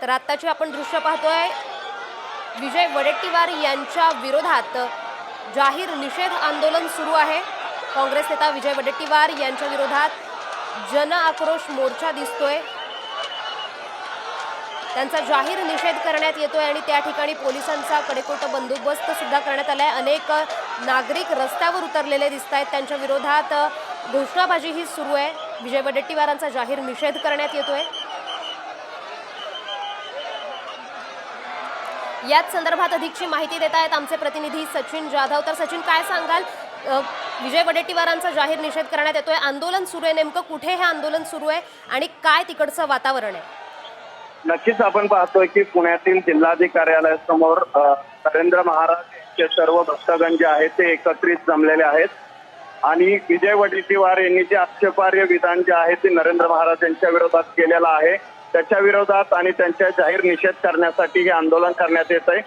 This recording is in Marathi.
तर आत्ताची आपण दृश्य पाहतोय, विजय वडेट्टीवार यांच्या विरोधात जाहीर निषेध आंदोलन सुरू आहे। काँग्रेस नेता विजय वडेट्टीवार यांच्या विरोधात जन आक्रोश मोर्चा दिसतोय। त्यांचा जाहीर निषेध करण्यात येतोय आणि त्या ठिकाणी पोलिसांचा कडेकोट बंदोबस्त सुद्धा करण्यात आलाय। अनेक नागरिक रस्त्यावर उतरलेले दिसतायत। त्यांच्या विरोधात घोषणाबाजी ही सुरू आहे। विजय वडेट्टीवारांचा जाहीर निषेध करण्यात येतोय। याच संदर्भात अधिकची माहिती देत आहेत आमचे प्रतिनिधी सचिन जाधव। तर सचिन, काय सांगाल? विजय वडेट्टीवारांचा जाहीर निषेध करण्यात येतोय, आंदोलन सुरू आहे, नेमकं कुठे हे आंदोलन सुरू आहे आणि काय तिकडचं वातावरण आहे? नक्कीच आपण पाहतोय की पुण्यातील जिल्हाधिकार्यालयासमोर नरेंद्र महाराज यांचे सर्व भक्तगण जे आहेत ते एकत्रित जमलेले आहेत आणि विजय वडेट्टीवार यांनी जे आक्षेपार्ह विधान जे आहे ते नरेंद्र महाराज यांच्या विरोधात केलेलं आहे, त्याच्या विरोधात आणि त्यांच्या जाहीर निषेध करण्यासाठी हे आंदोलन करण्यात येत आहे।